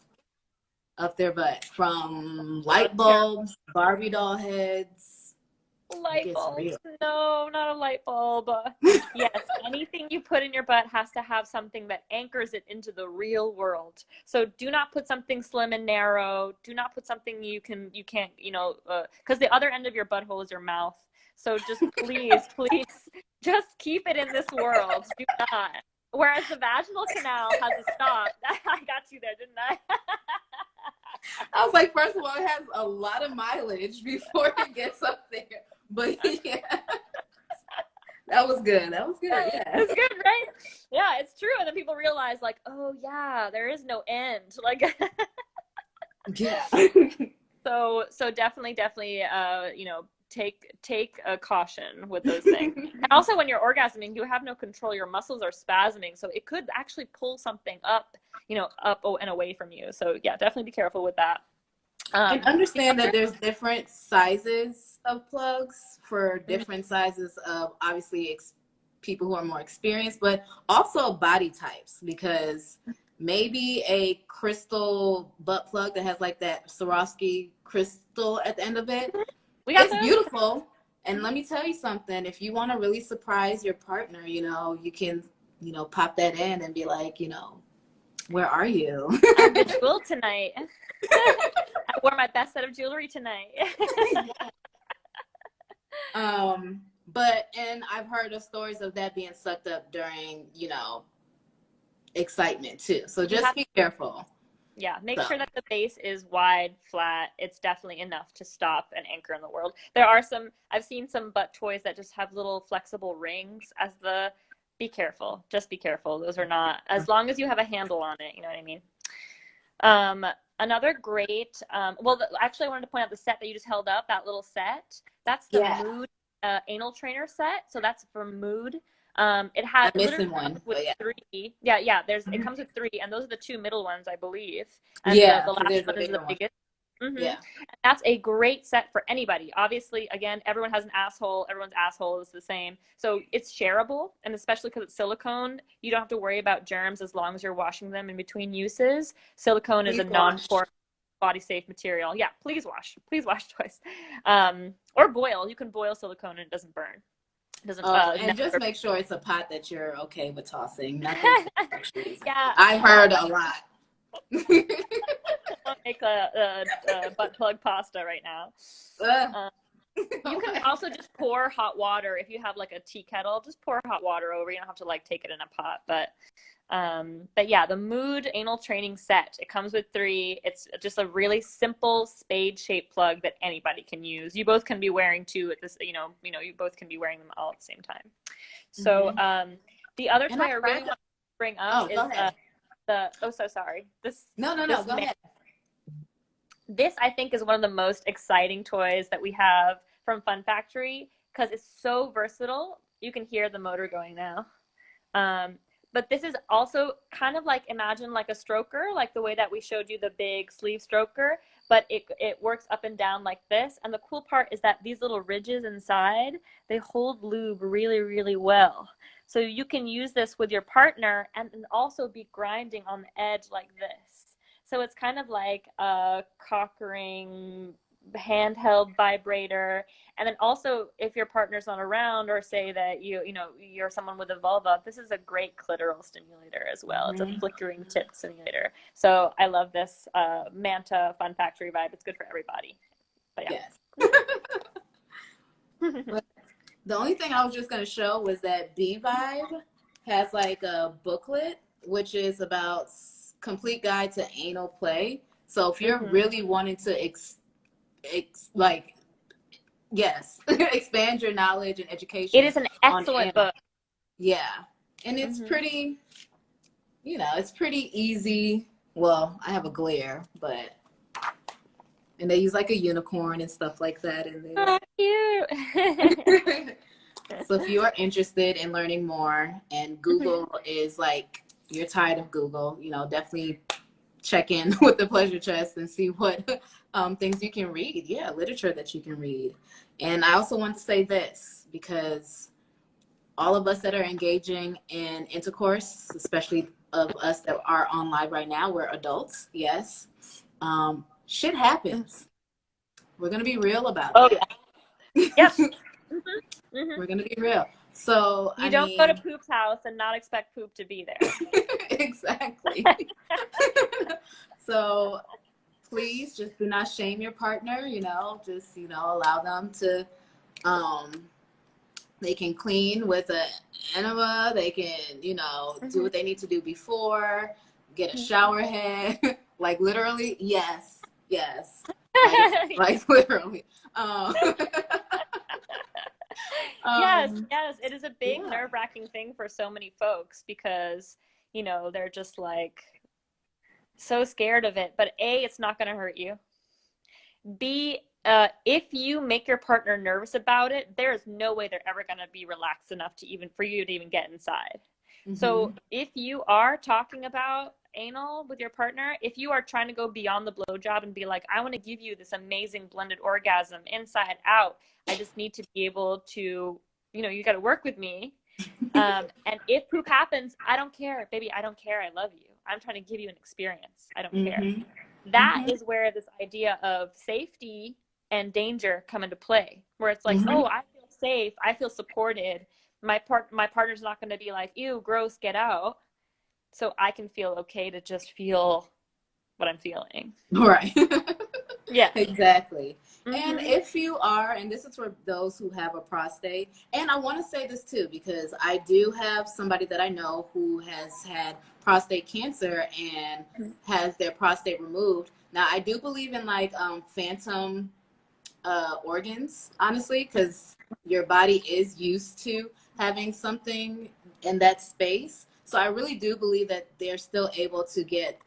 up their butt, from oh, light that's terrible. bulbs, Barbie doll heads. It Light gets real. bulbs. No, not a light bulb. Yes, anything you put in your butt has to have something that anchors it into the real world. So do not put something slim and narrow. Do not put something you can't, you know, because the other end of your butthole is your mouth. So just please, please, just keep it in this world. Do not. Whereas the vaginal canal has a stop. I got you there, didn't I? I was like, first of all, it has a lot of mileage before it gets up there. But yeah, that was good. That was good. Yeah. It's good, right? Yeah, it's true. And then people realize, like, oh yeah, there is no end. Like, Yeah. so definitely, you know, take a caution with those things. And also, when you're orgasming, you have no control. Your muscles are spasming, so it could actually pull something up, you know, up and away from you. So yeah, definitely be careful with that. And understand that there's different sizes of plugs for different sizes of, obviously, people who are more experienced, but also body types, because maybe a crystal butt plug that has like that Swarovski crystal at the end of it, We got it's those. beautiful. And let me tell you something, if you want to really surprise your partner, you can, pop that in and be like, where are you? I'm bejeweled tonight. I wore my best set of jewelry tonight. And I've heard of stories of that being sucked up during, excitement too. So just be careful. Yeah, make sure that the base is wide, flat. It's definitely enough to stop and anchor in the world. I've seen some butt toys that just have little flexible rings as be careful. Just be careful. Those are not, as long as you have a handle on it, you know what I mean? Another great, actually I wanted to point out the set that you just held up, that little set. That's the Mood anal trainer set. So that's for Mood. It has missing one with three. Yeah. It comes with three, and those are the two middle ones, I believe. And the last there's one a is the bigger one. biggest. Mm-hmm. Yeah. That's a great set for anybody. Obviously, again, everyone has an asshole. Everyone's asshole is the same. So it's shareable. And especially because it's silicone, you don't have to worry about germs as long as you're washing them in between uses. Silicone is Please a wash. non-porous, body-safe material. Yeah, please wash. Please wash twice. Or boil. You can boil silicone and it doesn't burn. It doesn't, Oh, and just never. make sure it's a pot that you're okay with tossing. Nothing too sexual. Yeah. I heard a lot. Don't make a butt plug pasta right now. Um, you can also just pour hot water if you have like a tea kettle. Just pour hot water over. You don't have to like take it in a pot. But yeah, the Mood anal training set. It comes with 3. It's just a really simple spade-shaped plug that anybody can use. You both can be wearing 2 at this. You both can be wearing them all at the same time. So the other toy I really want to bring up is so sorry. No, go ahead. This I think is one of the most exciting toys that we have from Fun Factory because it's so versatile. You can hear the motor going now. But this is also kind of like, imagine like a stroker, like the way that we showed you the big sleeve stroker, but it works up and down like this. And the cool part is that these little ridges inside, they hold lube really, really well. So you can use this with your partner and also be grinding on the edge like this. So it's kind of like a cock ring handheld vibrator. And then also if your partner's not around, or say that you're someone with a vulva, this is a great clitoral stimulator as well. It's a flickering tit stimulator. So I love this Manta Fun Factory vibe. It's good for everybody. But yeah. Yes. The only thing I was just going to show was that B-Vibe has like a booklet, which is about complete guide to anal play. So if you're really wanting to expand your knowledge and education, it is an excellent book. Yeah, and it's pretty, it's pretty easy. Well, I have a glare, and they use like a unicorn and stuff like that in there. Oh, cute. So if you are interested in learning more, and Google is like, you're tired of Google, definitely check in with the Pleasure Chest and see what things you can read. Yeah, literature that you can read. And I also want to say this, because all of us that are engaging in intercourse, especially of us that are on live right now, we're adults, yes. Shit happens. We're going to be real about it. Yep. We're going to be real. So you don't go to Poop's house and not expect Poop to be there. Exactly. So please just do not shame your partner, just, allow them to, they can clean with an enema. They can, do what they need to do before, get a shower head, like literally. Yes. Like literally. Yes, it is a big nerve-wracking thing for so many folks because, they're just like so scared of it. But A, it's not going to hurt you. B, if you make your partner nervous about it, there is no way they're ever going to be relaxed enough for you to even get inside. So if you are talking about anal with your partner, if you are trying to go beyond the blowjob and be like, I want to give you this amazing blended orgasm inside out, I just need to be able to, you got to work with me. And if poop happens, I don't care, baby. I don't care. I love you. I'm trying to give you an experience. I don't care. That is where this idea of safety and danger come into play, where it's like, oh, I feel safe. I feel supported. My partner's not going to be like, ew, gross, get out. So I can feel okay to just feel what I'm feeling. Right. Yeah. Exactly. And if you are, and this is for those who have a prostate, and I want to say this too, because I do have somebody that I know who has had prostate cancer and has their prostate removed. Now, I do believe in like phantom organs, honestly, because your body is used to having something in that space. So I really do believe that they're still able to get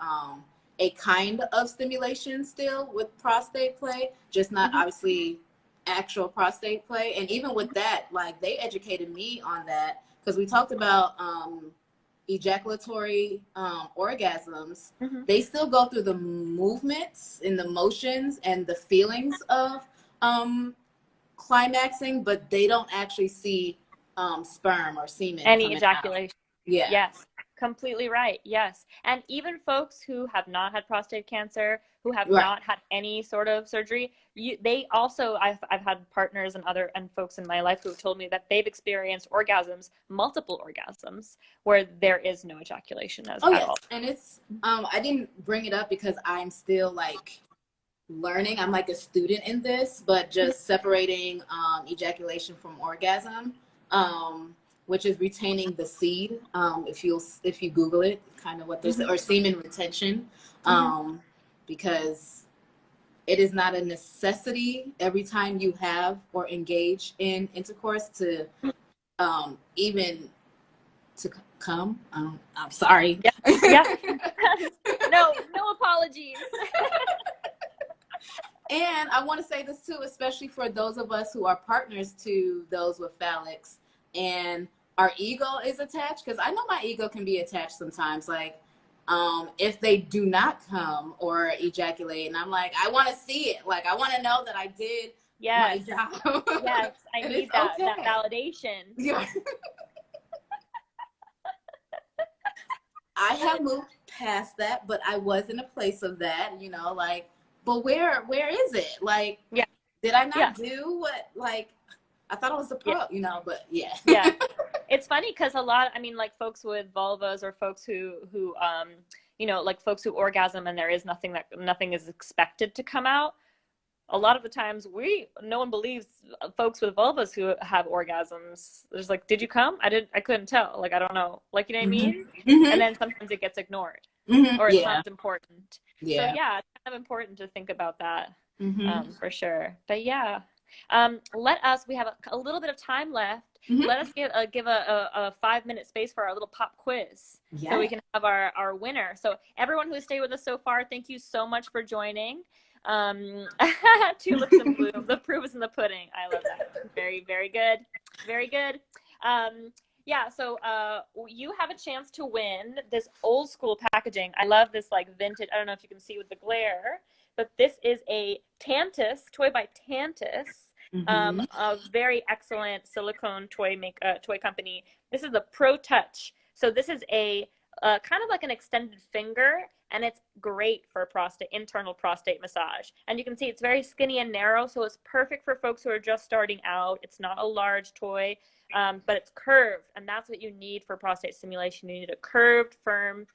a kind of stimulation still with prostate play, just not obviously actual prostate play. And even with that, like, they educated me on that, because we talked about ejaculatory orgasms, Mm-hmm. they still go through the movements and the motions and the feelings of climaxing, but they don't actually see sperm or semen Any coming out. ejaculation. Yeah. Yes, completely right. Yes. And even folks who have not had prostate cancer, who have Right. not had any sort of surgery, they also, I've had partners and folks in my life who have told me that they've experienced orgasms, multiple orgasms, where there is no ejaculation at Yes. all. And it's, I didn't bring it up because I'm still like learning. I'm like a student in this, but just separating ejaculation from orgasm, which is retaining the seed. If you Google it, kind of what this or semen retention, because it is not a necessity every time you have or engage in intercourse to even to come. I'm sorry. Yeah. Yeah. No apologies. And I want to say this too, especially for those of us who are partners to those with phallics and our ego is attached, because I know my ego can be attached sometimes. Like, if they do not come or ejaculate, and I'm like, I want to see it. Like, I want to know that I did my job. Yes, I need that validation. Yeah. I have moved past that, but I was in a place of that, you know, like, but where is it? Like, did I not do what, like, I thought it was the pro, you know, but yeah. Yeah. It's funny because like folks with vulvas or folks who you know, like folks who orgasm and there is nothing is expected to come out. A lot of the times no one believes folks with vulvas who have orgasms. There's like, did you come? I couldn't tell. Like, I don't know. Like, you know what I mean? And then sometimes it gets ignored or it's not important. Yeah. So yeah, it's kind of important to think about that for sure. But yeah, we have a little bit of time left. Let us give a 5-minute space for our little pop quiz so we can have our winner. So everyone who has stayed with us so far, thank you so much for joining. Tulips and bloom, the proof is in the pudding. I love that. Very, very good. Very good. Yeah, so you have a chance to win this old school packaging. I love this like vintage, I don't know if you can see with the glare, but this is a Tantus, toy by Tantus, a very excellent silicone toy company. This is the Pro Touch. So this is a kind of like an extended finger, and it's great for internal prostate massage. And you can see it's very skinny and narrow, so it's perfect for folks who are just starting out. It's not a large toy, but it's curved, and that's what you need for prostate stimulation. You need a curved, firm,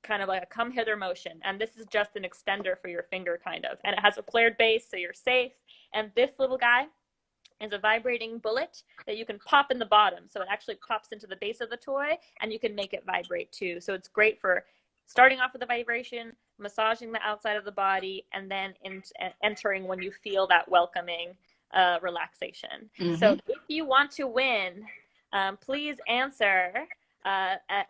kind of like a come hither motion. And this is just an extender for your finger, kind of. And it has a flared base, so you're safe. And this little guy is a vibrating bullet that you can pop in the bottom. So it actually pops into the base of the toy, and you can make it vibrate too. So it's great for starting off with the vibration, massaging the outside of the body, and then entering when you feel that welcoming relaxation. So if you want to win, please answer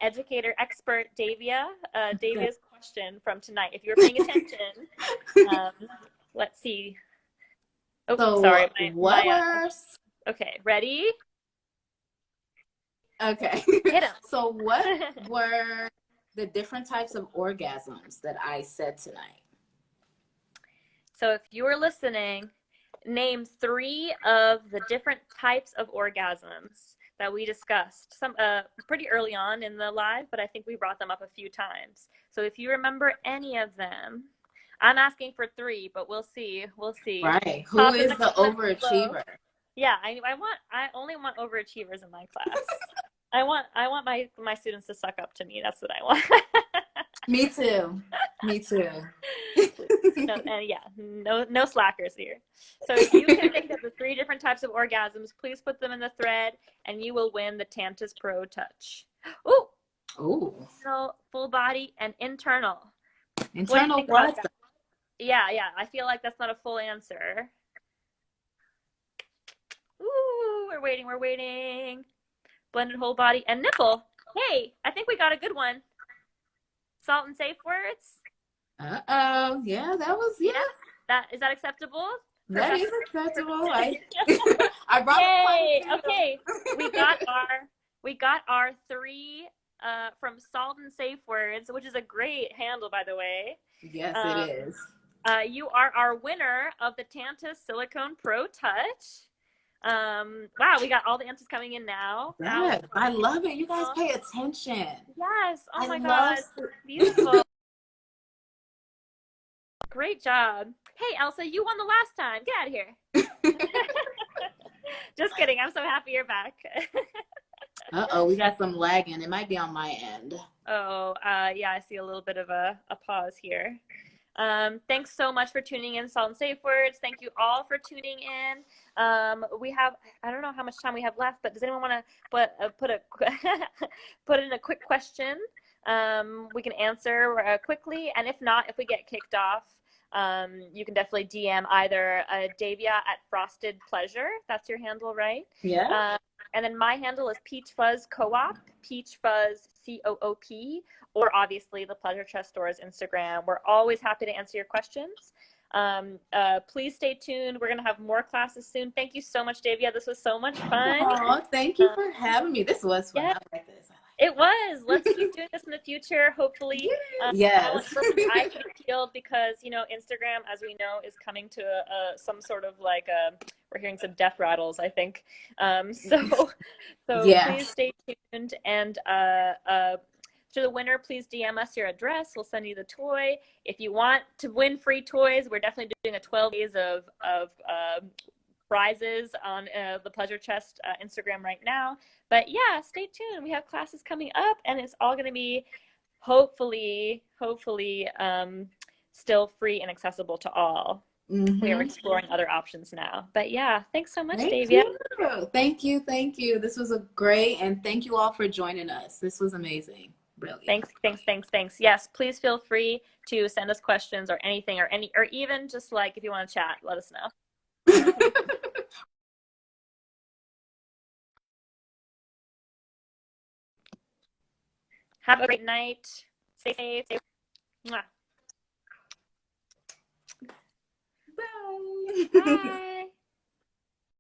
educator expert Davia's question from tonight. If you're paying attention, let's see. Oh, so sorry. Okay, ready? Okay. Hit 'em. So what were the different types of orgasms that I said tonight? So if you were listening, name 3 of the different types of orgasms that we discussed. Some pretty early on in the live, but I think we brought them up a few times. So if you remember any of them, I'm asking for 3, but we'll see. We'll see. Right. Who is the overachiever? Yeah, I only want overachievers in my class. I want my students to suck up to me. That's what I want. Me too. Me too. No slackers here. So if you can think of the 3 different types of orgasms, please put them in the thread, and you will win the Tantus Pro Touch. Ooh. So full body and internal. Internal what? Yeah. I feel like that's not a full answer. Ooh, we're waiting. Blended whole body and nipple. Hey, I think we got a good one. Salt and safe words. Uh-oh. Yeah, that was, Is that acceptable? That is acceptable. I brought Yay! Okay. We got our 3 from Salt and Safe Words, which is a great handle, by the way. Yes, it is. You are our winner of the Tanta Silicone Pro Touch. Wow, we got all the answers coming in now. Yes, I love it. You guys pay attention. Yes. Oh my love God. Beautiful. Great job. Hey, Elsa, you won the last time. Get out of here. Just kidding. I'm so happy you're back. Uh-oh, we got some lagging. It might be on my end. Oh, yeah, I see a little bit of a pause here. Thanks so much for tuning in, Salt and Safe Words. Thank you all for tuning in. We have, I don't know how much time we have left, but does anyone want to put in a quick question? We can answer quickly, and if not, if we get kicked off, you can definitely DM either Davia at Frosted Pleasure. That's your handle, right? Yeah. And then my handle is Peach Fuzz Co-op, Peach Fuzz COOP, or obviously the Pleasure Chest Store's Instagram. We're always happy to answer your questions. Please stay tuned. We're going to have more classes soon. Thank you so much, Davia. This was so much fun. Oh, thank you for having me. This was fun. Yeah. I like this. It was. Let's keep doing this in the future, hopefully. Yes. I feel peeled because, you know, Instagram, as we know, is coming to some sort of like, we're hearing some death rattles, I think. So Yes. Please stay tuned. And to the winner, please DM us your address. We'll send you the toy. If you want to win free toys, we're definitely doing a 12 days of prizes on the Pleasure Chest Instagram right now. But yeah, stay tuned. We have classes coming up, and it's all going to be hopefully still free and accessible to all. Mm-hmm. We are exploring other options now. But yeah, thanks so much, Davia. Thank you. This was a great, and thank you all for joining us. This was amazing. Brilliant. Thanks. Yes, please feel free to send us questions or anything, or even just like if you want to chat, let us know. Have a great night. Stay safe. Mwah. Bye. Bye.